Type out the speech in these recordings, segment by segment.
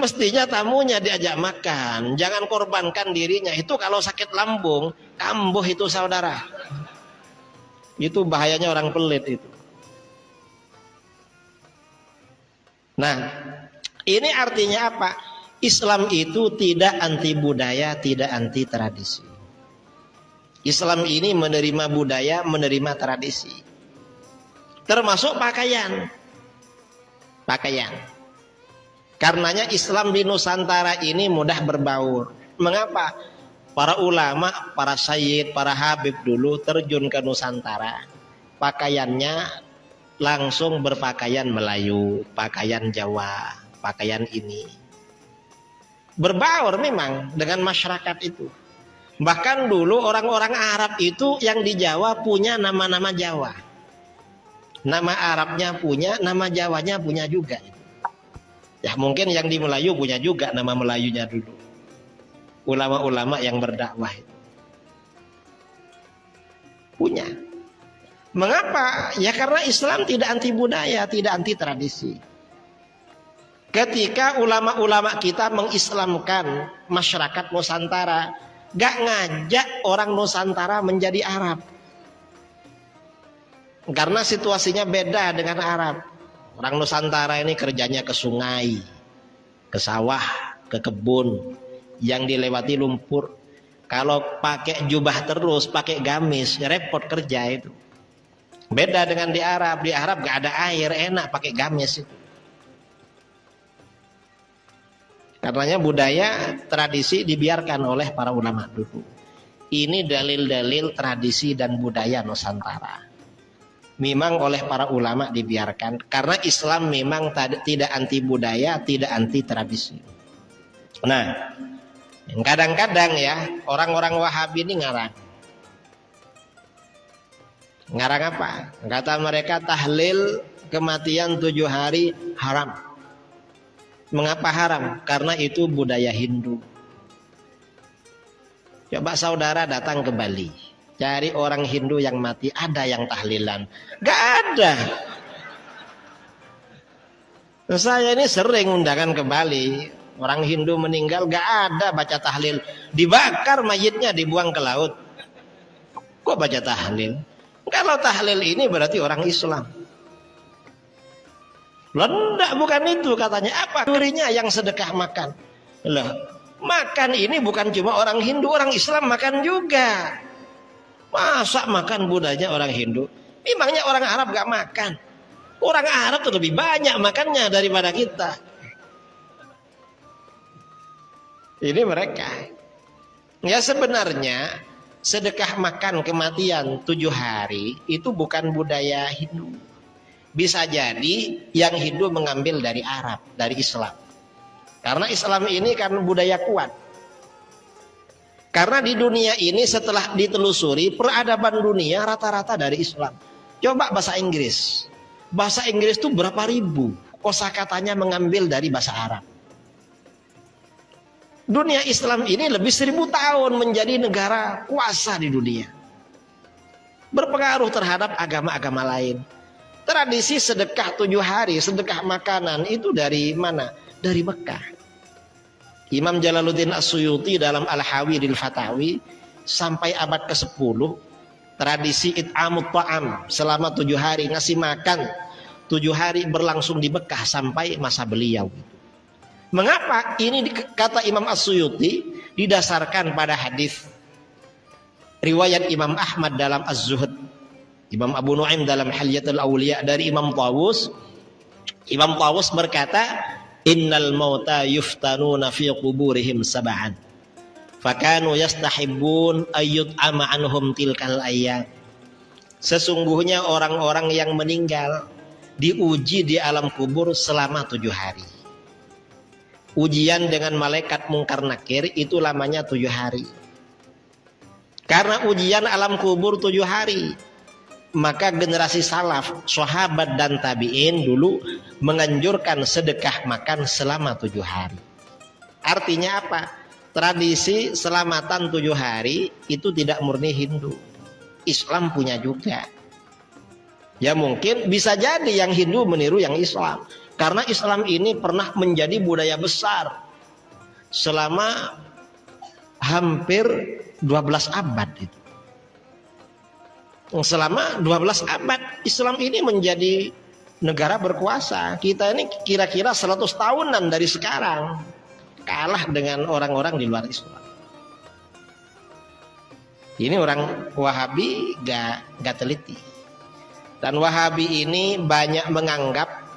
Mestinya tamunya diajak makan, jangan korbankan dirinya. Itu kalau sakit lambung, kambuh itu saudara. Itu bahayanya orang pelit itu. Nah, ini artinya apa? Islam itu tidak anti budaya, tidak anti tradisi. Islam ini menerima budaya, menerima tradisi. Termasuk pakaian. Pakaian. Karenanya Islam di Nusantara ini mudah berbaur. Mengapa? Para ulama, para sayyid, para habib dulu terjun ke Nusantara. Pakaiannya langsung berpakaian Melayu, pakaian Jawa, pakaian ini. Berbaur memang dengan masyarakat itu. Bahkan dulu orang-orang Arab itu yang di Jawa punya nama-nama Jawa. Nama Arabnya punya, nama Jawanya punya juga. Ya mungkin yang di Melayu punya juga nama Melayunya dulu. Ulama-ulama yang berdakwah itu punya. Mengapa? Ya karena Islam tidak anti budaya, tidak anti tradisi. Ketika ulama-ulama kita mengislamkan masyarakat Nusantara, gak ngajak orang Nusantara menjadi Arab. Karena situasinya beda dengan Arab. Orang Nusantara ini kerjanya ke sungai, ke sawah, ke kebun, yang dilewati lumpur. Kalau pakai jubah terus, pakai gamis, repot kerja itu. Beda dengan di Arab. Di Arab gak ada air, enak pakai gamis itu. Karenanya budaya, tradisi dibiarkan oleh para ulama dulu. Ini dalil-dalil tradisi dan budaya Nusantara. Memang oleh para ulama dibiarkan. Karena Islam memang tidak anti budaya, tidak anti tradisi. Nah, kadang-kadang ya, orang-orang Wahabi ini ngarang. Ngarang apa? Kata mereka tahlil kematian 7 hari haram. Mengapa haram? Karena itu budaya Hindu. Coba saudara datang ke Bali, cari orang Hindu yang mati, ada yang tahlilan? Gak ada. Saya ini sering undangan ke Bali, orang Hindu meninggal gak ada baca tahlil. Dibakar mayitnya, dibuang ke laut. Kok baca tahlil? Kalau tahlil ini berarti orang Islam. Lendak bukan itu katanya. Apa curinya yang sedekah makan? Loh, makan ini bukan cuma orang Hindu, orang Islam makan juga. Masa makan budaya orang Hindu? Memangnya orang Arab gak makan? Orang Arab tuh lebih banyak makannya daripada kita. Ini mereka. Ya sebenarnya sedekah makan kematian 7 hari itu bukan budaya Hindu. Bisa jadi yang Hindu mengambil dari Arab, dari Islam. Karena Islam ini kan budaya kuat. Karena di dunia ini setelah ditelusuri, peradaban dunia rata-rata dari Islam. Coba bahasa Inggris. Bahasa Inggris itu berapa ribu kosakatanya mengambil dari bahasa Arab. Dunia Islam ini lebih 1000 tahun menjadi negara kuasa di dunia. Berpengaruh terhadap agama-agama lain. Tradisi sedekah 7 hari, sedekah makanan itu dari mana? Dari Mekah. Imam Jalaluddin As-Suyuti dalam Al-Hawidil Fatawi sampai abad ke-10 tradisi it'amut ta'am selama 7 hari ngasih makan 7 hari berlangsung di Mekah sampai masa beliau. Mengapa? Ini kata Imam As-Suyuti didasarkan pada hadis riwayat Imam Ahmad dalam Az-Zuhud, Imam Abu Nuaim dalam Hilyatul Awliya dari Imam Tawus. Imam Tawus berkata, innal mauta yuftanuna fi quburihim sab'an fakanu yastahibbun ayyut'ama anhum tilkal ayyam. Sesungguhnya orang-orang yang meninggal diuji di alam kubur selama 7 hari. Ujian dengan malaikat mungkar nakir itu lamanya 7 hari. Karena ujian alam kubur 7 hari, maka generasi salaf, sahabat dan tabi'in dulu menganjurkan sedekah makan selama 7 hari. Artinya apa? Tradisi selamatan 7 hari itu tidak murni Hindu. Islam punya juga. Ya mungkin bisa jadi yang Hindu meniru yang Islam. Karena Islam ini pernah menjadi budaya besar selama hampir 12 abad itu. Selama 12 abad Islam ini menjadi negara berkuasa. Kita ini kira-kira 100 tahunan dari sekarang kalah dengan orang-orang di luar Islam. Ini orang Wahabi gak teliti. Dan Wahabi ini banyak menganggap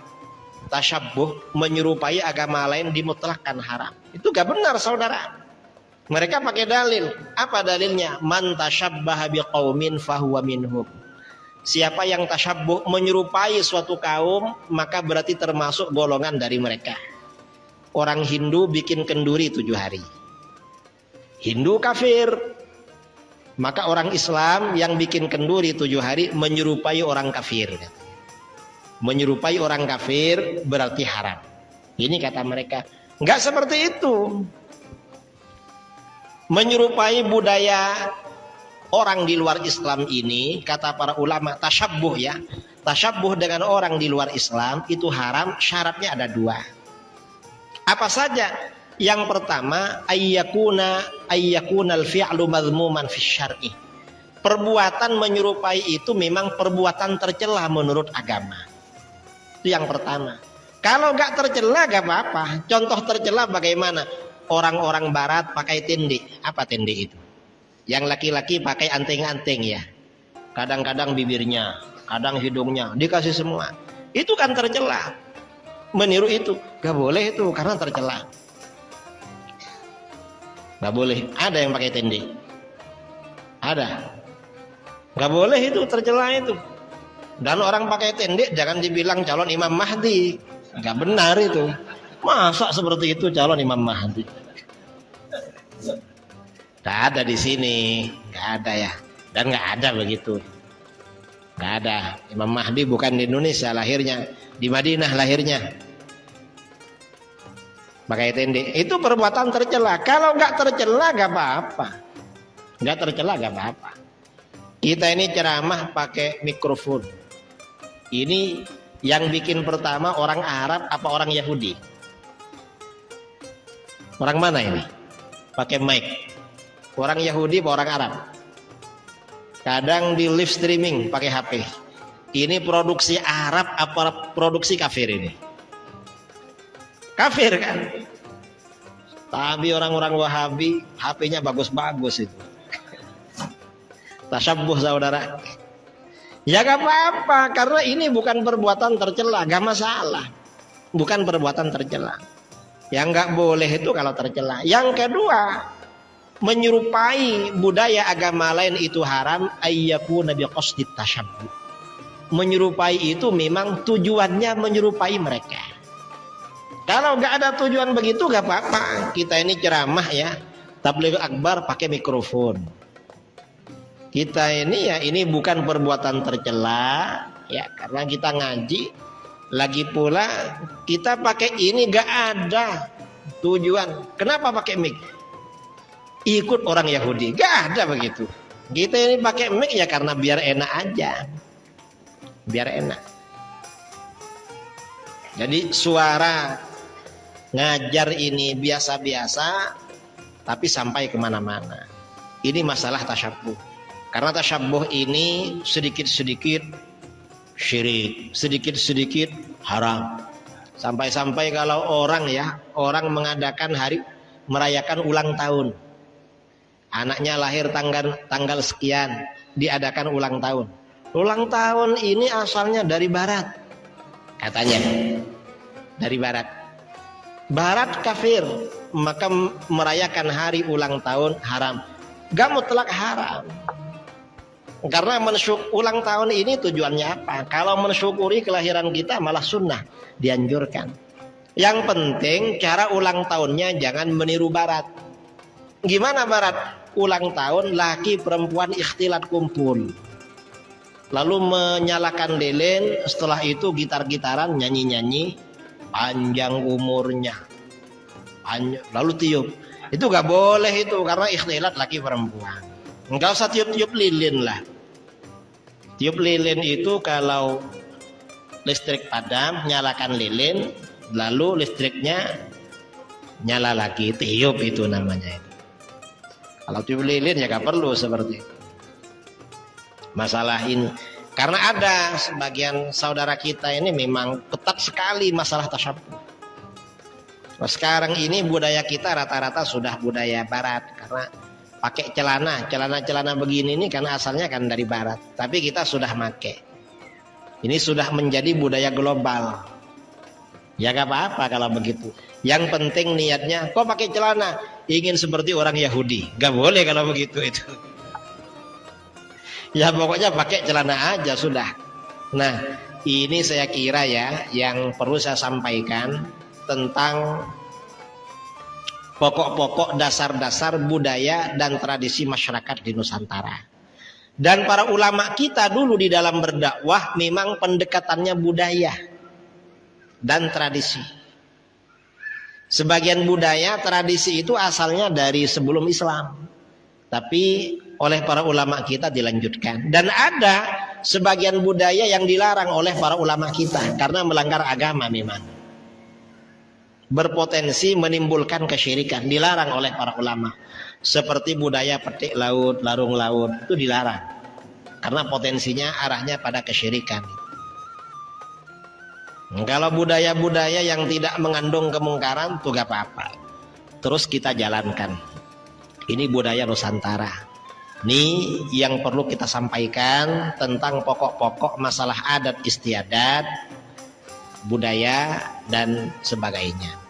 tasyabbuh, menyerupai agama lain dimutlakkan haram. Itu gak benar saudara. Mereka pakai dalil. Apa dalilnya? Man tasyabbaha biqaumin fahuwa minhum. Siapa yang tasyabbuh menyerupai suatu kaum, maka berarti termasuk golongan dari mereka. Orang Hindu bikin kenduri 7 hari. Hindu kafir. Maka orang Islam yang bikin kenduri 7 hari menyerupai orang kafir. Menyerupai orang kafir berarti haram. Ini kata mereka. Enggak seperti itu. Menyerupai budaya orang di luar Islam ini, kata para ulama, tasyabbuh ya. Tasyabbuh dengan orang di luar Islam itu haram, syaratnya ada 2. Apa saja? Yang pertama, ayyakunal fi'lu madhmuman fi syar'i. Perbuatan menyerupai itu memang perbuatan tercela menurut agama. Itu yang pertama. Kalau nggak tercela nggak apa-apa. Contoh tercela bagaimana? Orang-orang barat pakai tende. Apa tende itu? Yang laki-laki pakai anting-anting ya. Kadang-kadang bibirnya, kadang hidungnya, dikasih semua. Itu kan tercela. Meniru itu nggak boleh itu karena tercela. Nggak boleh. Ada yang pakai tende? Ada. Nggak boleh itu, tercela itu. Dan orang pakai tende jangan dibilang calon Imam Mahdi. Nggak benar itu. Masa seperti itu calon Imam Mahdi? Nggak ada di sini. Nggak ada ya. Dan nggak ada begitu. Nggak ada. Imam Mahdi bukan di Indonesia lahirnya. Di Madinah lahirnya. Pakai tende. Itu perbuatan tercela. Kalau nggak tercela nggak apa-apa. Nggak tercela nggak apa-apa. Kita ini ceramah pakai mikrofon. Ini yang bikin pertama orang Arab apa orang Yahudi? Orang mana ini? Pakai mic. Orang Yahudi apa orang Arab? Kadang di live streaming pakai HP. Ini produksi Arab apa produksi kafir ini? Kafir kan? Tapi orang-orang Wahabi HP-nya bagus-bagus itu. Tasyabbuh saudara. Ya gak apa-apa, karena ini bukan perbuatan tercela, gak masalah. Bukan perbuatan tercela. Yang gak boleh itu kalau tercela. Yang kedua, menyerupai budaya agama lain itu haram, ayyakuna biqasdit tasyabbuh. Menyerupai itu memang tujuannya menyerupai mereka. Kalau nggak ada tujuan begitu nggak apa-apa. Kita ini ceramah ya, tabligh akbar pakai mikrofon. Kita ini ya ini bukan perbuatan tercela ya, karena kita ngaji. Lagi pula kita pakai ini nggak ada tujuan. Kenapa pakai mic? Ikut orang Yahudi, nggak ada begitu. Kita ini pakai mic ya karena biar enak aja, biar enak. Jadi suara ngajar ini biasa-biasa tapi sampai kemana-mana. Ini masalah tasyabbuh. Karena tasyabbuh ini sedikit-sedikit syirik, sedikit-sedikit haram. Sampai-sampai kalau orang mengadakan hari merayakan ulang tahun. Anaknya lahir tanggal sekian, diadakan ulang tahun. Ulang tahun ini asalnya dari barat. Katanya dari barat. Barat kafir, maka merayakan hari ulang tahun haram. Gak mutlak haram. Karena ulang tahun ini tujuannya apa? Kalau mensyukuri kelahiran kita malah sunnah, dianjurkan. Yang penting cara ulang tahunnya jangan meniru barat. Gimana barat? Ulang tahun laki perempuan ikhtilat kumpul. Lalu menyalakan lilin, setelah itu gitar-gitaran, nyanyi-nyanyi. Panjang umurnya, lalu tiup. Itu gak boleh itu karena ikhtilat laki perempuan. Enggak usah tiup-tiup lilin lah. Tiup lilin itu kalau listrik padam, nyalakan lilin, lalu listriknya nyala lagi, tiup itu namanya. Kalau tiup lilin ya gak perlu seperti itu. Masalah ini, karena ada sebagian saudara kita ini memang ketat sekali masalah tasyabbuh. Nah, sekarang ini budaya kita rata-rata sudah budaya barat, karena pakai celana begini ini karena asalnya kan dari barat, tapi kita sudah make. Ini sudah menjadi budaya global. Ya gak apa-apa kalau begitu. Yang penting niatnya, kok pakai celana ingin seperti orang Yahudi, gak boleh kalau begitu itu. Ya pokoknya pakai celana aja sudah. Nah, ini saya kira ya yang perlu saya sampaikan tentang pokok-pokok dasar-dasar budaya dan tradisi masyarakat di Nusantara. Dan para ulama kita dulu di dalam berdakwah memang pendekatannya budaya dan tradisi. Sebagian budaya, tradisi itu asalnya dari sebelum Islam, tapi oleh para ulama kita dilanjutkan. Dan ada sebagian budaya yang dilarang oleh para ulama kita karena melanggar agama memang. Berpotensi menimbulkan kesyirikan, dilarang oleh para ulama. Seperti budaya petik laut, larung laut, itu dilarang karena potensinya arahnya pada kesyirikan. Kalau budaya-budaya yang tidak mengandung kemungkaran itu gak apa-apa, terus kita jalankan. Ini budaya Nusantara. Ini yang perlu kita sampaikan tentang pokok-pokok masalah adat istiadat, budaya dan sebagainya.